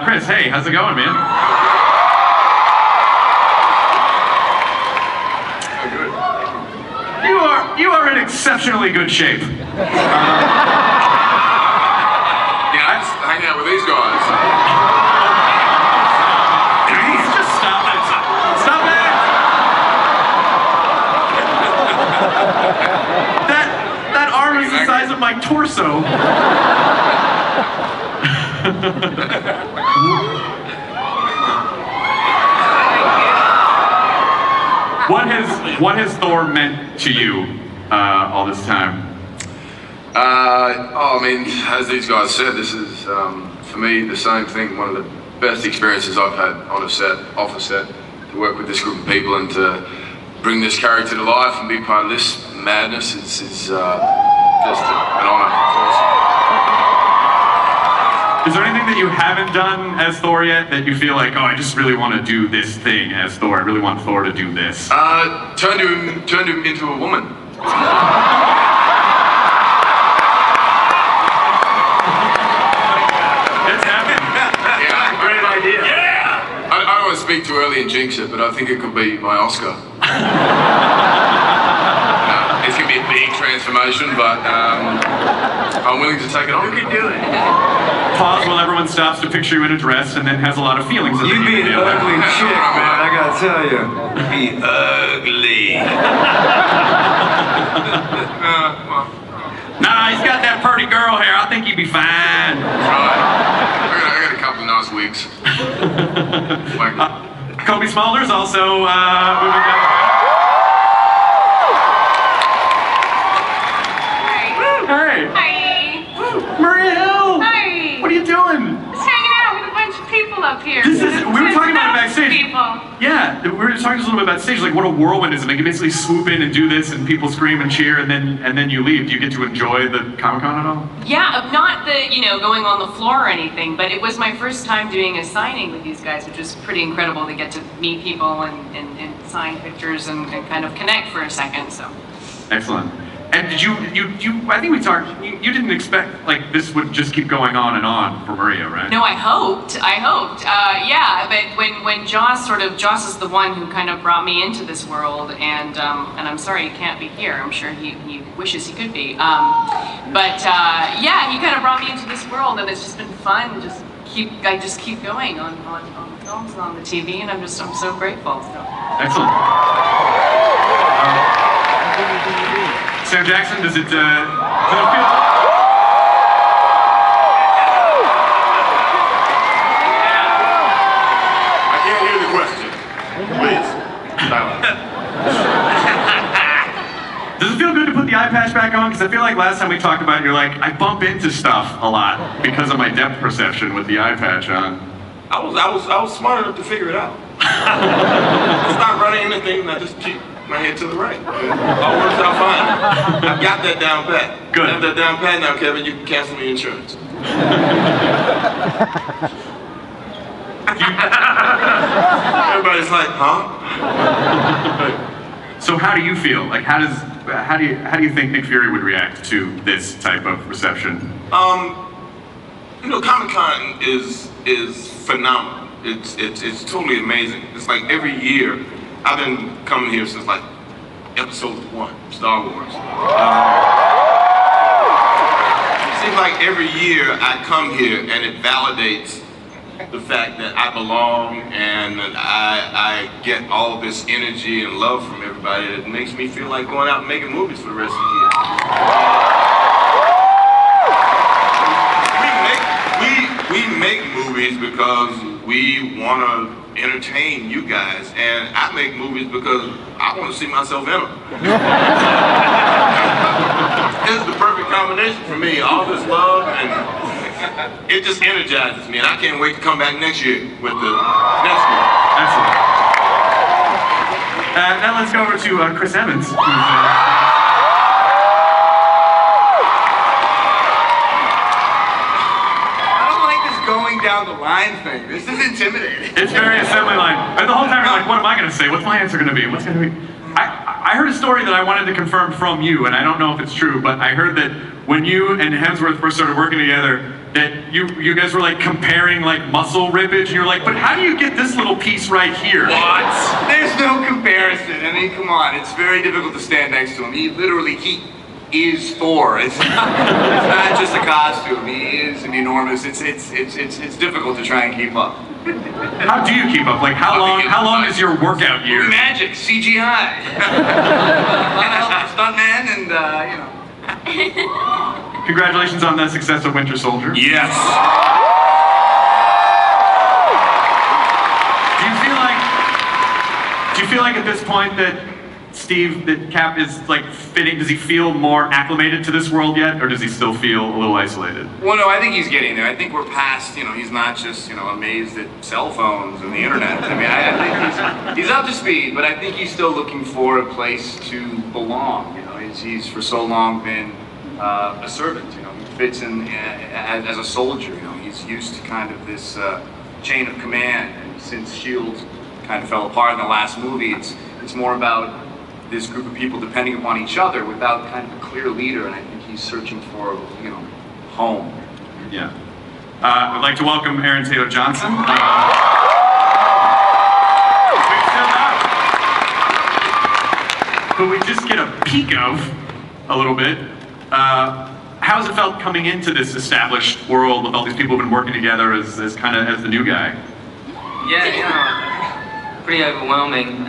Chris, hey, how's it going, man? Oh, good. You are in exceptionally good shape. Yeah, I just hang out with these guys. Just stop it. Stop it. That arm is the size of my torso. What has Thor meant to you all this time? I mean, as these guys said, this is, for me, the same thing. One of the best experiences I've had on a set, off a set, to work with this group of people and to bring this character to life and be part of this madness is just an honor. It's awesome. Is there anything that you haven't done as Thor yet that you feel like, oh, I just really want to do this thing as Thor. I really want Thor to do this? Turned him into a woman. It's happening. Yeah, Great idea. Yeah. I don't want to speak too early and jinx it, but I think it could be my Oscar. It's gonna be a big transformation, but I'm willing to take it on. You can do it. Pause while everyone stops to picture you in a dress and then has a lot of feelings. You be an ugly chick, man, I gotta tell you. Be ugly. Nah, he's got that pretty girl hair. I think he'd be fine. I got a couple of nice wigs. Kobe Smulders also moving down. Hey. Hi. Maria Hill. Hi. What are you doing? Just hanging out with a bunch of people up here. We were talking about it backstage. People. Yeah, we were talking just a little bit about stage, like what a whirlwind is. Like you basically swoop in and do this, and people scream and cheer, and then you leave. Do you get to enjoy the Comic-Con at all? Yeah, not the going on the floor or anything, but it was my first time doing a signing with these guys, which was pretty incredible to get to meet people and sign pictures and kind of connect for a second. So. Excellent. And did you I think we talked, you didn't expect like this would just keep going on for Maria, right? No, I hoped. Yeah, but when Joss is the one who kind of brought me into this world, and I'm sorry he can't be here. I'm sure he wishes he could be. Yeah, he kind of brought me into this world, and it's just been fun. I just keep going on the films and on the TV, and I'm so grateful. So. Excellent. Sam Jackson, does it feel? I can't hear the question. Please. Does it feel good to put the eye patch back on? Because I feel like last time we talked about it, you're like, I bump into stuff a lot because of my depth perception with the eye patch on. I was smart enough to figure it out. It's not running anything, and I just keep my head to the right. All works out fine. I've got that down pat. Good. I have that down pat now, Kevin. You can cancel me insurance. Everybody's like, huh? So how do you feel? Like how do you think Nick Fury would react to this type of reception? Comic-Con is phenomenal. It's totally amazing. It's like every year, I've been coming here since like episode 1, Star Wars. It seems like every year I come here and it validates the fact that I belong and that I get all this energy and love from everybody. It makes me feel like going out and making movies for the rest of the year. We make movies because we want to entertain you guys, and I make movies because I want to see myself in them. It's the perfect combination for me. All this love, and it just energizes me, and I can't wait to come back next year with the next one. Excellent. Now let's go over to Chris Evans. Going down the line thing. This is intimidating. It's very assembly line. And the whole time you're like, what am I going to say? What's my answer going to be? What's going to be? I heard a story that I wanted to confirm from you, and I don't know if it's true, but I heard that when you and Hemsworth first started working together, that you guys were like comparing like muscle rippage, and you're like, but how do you get this little piece right here? What? There's no comparison. I mean, come on. It's very difficult to stand next to him. He is Thor. It's not just a costume. He is an enormous. It's difficult to try and keep up. How do you keep up? Like how long is your workout year? Magic, CGI. Gotta help the stuntman and you know. Congratulations on the success of Winter Soldier. Yes. Do you feel like at this point that that Cap is like fitting? Does he feel more acclimated to this world yet, or does he still feel a little isolated? Well, no, I think he's getting there. I think we're past, you know, he's not just, you know, amazed at cell phones and the internet. I mean, I think he's up to speed, but I think he's still looking for a place to belong. You know, he's for so long been a servant. You know, he fits in as a soldier. You know, he's used to kind of this chain of command. And since S.H.I.E.L.D. kind of fell apart in the last movie, it's more about this group of people depending upon each other without kind of a clear leader, and I think he's searching for, you know, home. Yeah. I'd like to welcome Aaron Taylor Johnson. Who we just get a peek of a little bit. How's it felt coming into this established world with all these people who've been working together as the new guy? Yeah, you know, pretty overwhelming.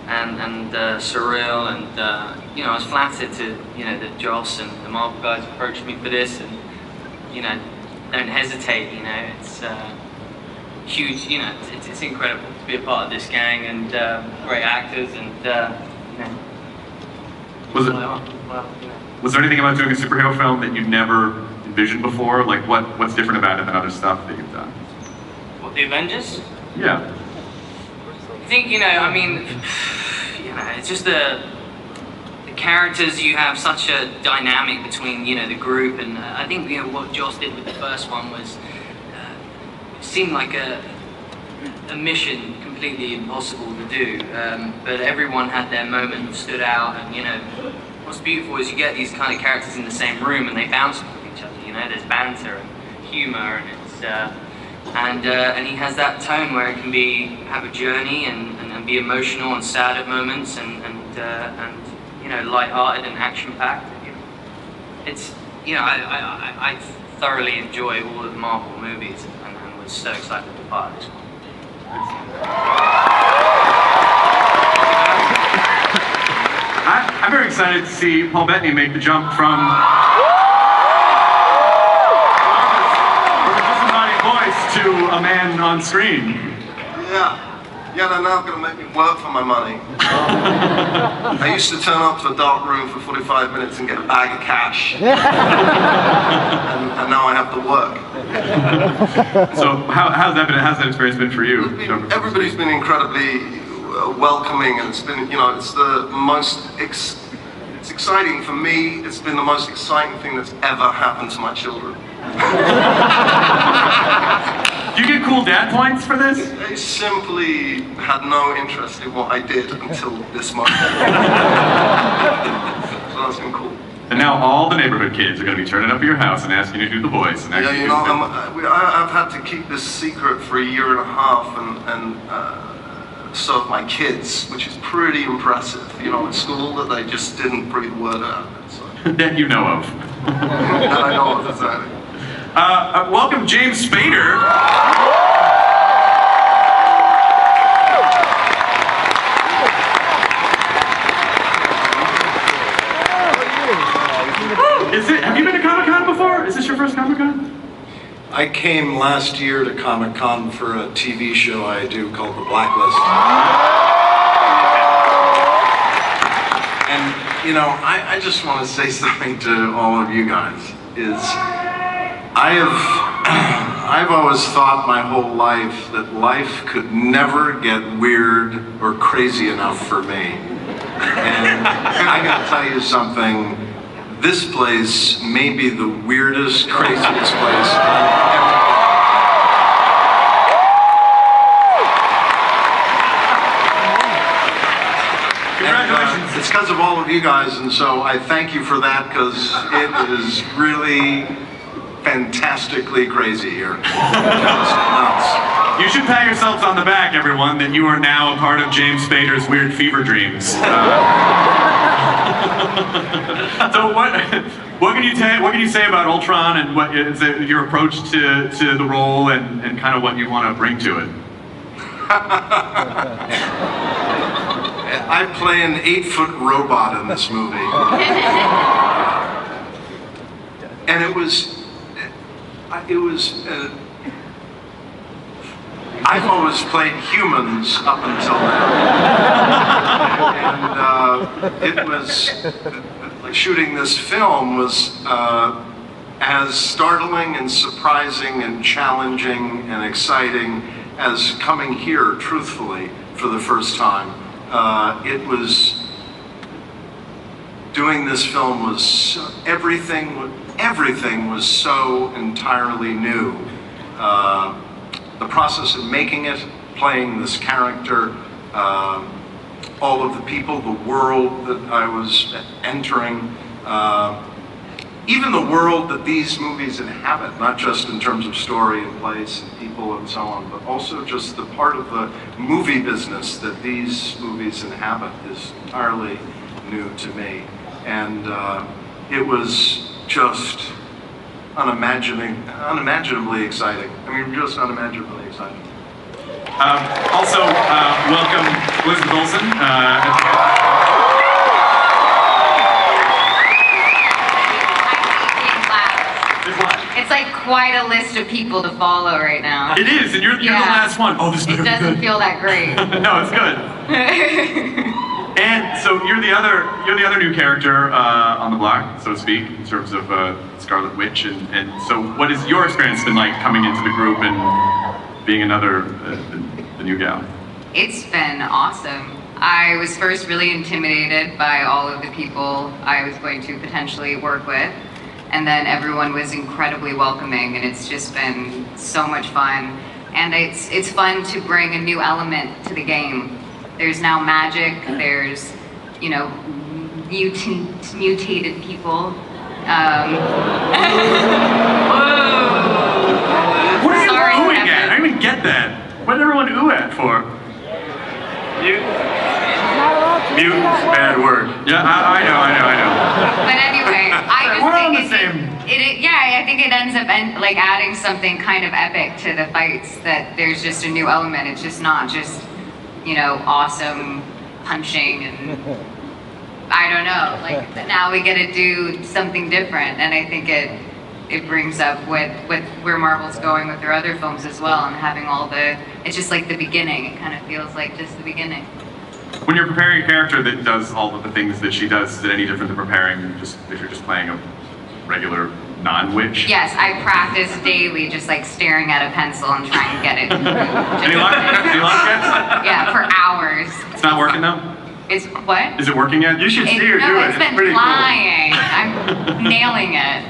And surreal, and you know, I was flattered to, you know, that Joss and the Marvel guys approached me for this, and you know, don't hesitate. You know, it's huge. You know, it's incredible to be a part of this gang, and great actors, and you know. Was there anything about doing a superhero film that you'd never envisioned before? Like what's different about it than other stuff that you've done? What, the Avengers? Yeah. I think, you know, I mean, you know, it's just the characters. You have such a dynamic between, you know, the group, and I think, you know, what Joss did with the first one was it seemed like a mission completely impossible to do, but everyone had their moment and stood out. And you know, what's beautiful is you get these kind of characters in the same room and they bounce off each other. You know, there's banter and humor, and it's. And he has that tone where it can have a journey and be emotional and sad at moments, and you know, light-hearted and action-packed. It's, you know, I thoroughly enjoy all of the Marvel movies, and was so excited to be part of this one. I'm very excited to see Paul Bettany make the jump from to a man on screen. Yeah, they're now going to make me work for my money. I used to turn up to a dark room for 45 minutes and get a bag of cash. and now I have to work. So how's that experience been for you? Everybody's been incredibly welcoming, and it's been, you know, it's the most, it's exciting for me. It's been the most exciting thing that's ever happened to my children. Do you get cool dad points for this? They simply had no interest in what I did until this moment. So that's been cool. And now all the neighborhood kids are going to be turning up at your house and asking you to do the voice. And yeah, you know, I've had to keep this secret for 1.5 years and serve my kids, which is pretty impressive. You know, at school, that they just didn't breathe a word out of it. So. That you know of. That I know of, exactly. Welcome James Spader. Have you been to Comic-Con before? Is this your first Comic-Con? I came last year to Comic-Con for a TV show I do called The Blacklist. And, you know, I just want to say something to all of you guys, is I've always thought my whole life that life could never get weird or crazy enough for me. And I gotta tell you something, this place may be the weirdest, craziest place I've ever been. Congratulations. It's because of all of you guys, and so I thank you for that, because it is really fantastically crazy here. Just nuts. You should pat yourselves on the back, everyone, that you are now a part of James Spader's Weird Fever Dreams. So what can you say about Ultron and what is your approach to the role and kind of what you want to bring to it? I play an 8-foot robot in this movie. And it was I've always played humans up until now. And it was, shooting this film was as startling and surprising and challenging and exciting as coming here, truthfully, for the first time. Doing this film was everything was so entirely new. The process of making it, playing this character, all of the people, the world that I was entering, even the world that these movies inhabit, not just in terms of story and place and people and so on, but also just the part of the movie business that these movies inhabit is entirely new to me. And it was just unimaginably exciting. I mean, just unimaginably exciting. Also, welcome Elizabeth Olsen. It's like quite a list of people to follow right now. It is, and you're the last one. Oh, this better be good. It doesn't feel that great. No, it's good. And so you're the other new character on the block, so to speak, in terms of Scarlet Witch. And so, what has your experience been like coming into the group and being another the new gal? It's been awesome. I was first really intimidated by all of the people I was going to potentially work with, and then everyone was incredibly welcoming, and it's just been so much fun. And it's fun to bring a new element to the game. There's now magic, there's, you know, mutated people. What are you oohing at? I don't even get that. What did everyone ooh at for? Mutant's a bad word. Yeah, I know. But anyway, I just We're on think the same. I think it ends up like adding something kind of epic to the fights, that there's just a new element. It's just not just, you know, awesome punching and I don't know, like now we get to do something different, and I think it brings up with where Marvel's going with their other films as well, and having it's just like the beginning. It kind of feels like just the beginning. When you're preparing a character that does all of the things that she does, is it any different than preparing if you're just playing a regular non-witch? Yes, I practice daily, just like staring at a pencil and trying to get it. Any luck? Any luck yet? Yeah, for hours. It's not working though? It's what? Is it working yet? You should see her do it. It's been pretty flying. Cool. I'm nailing it.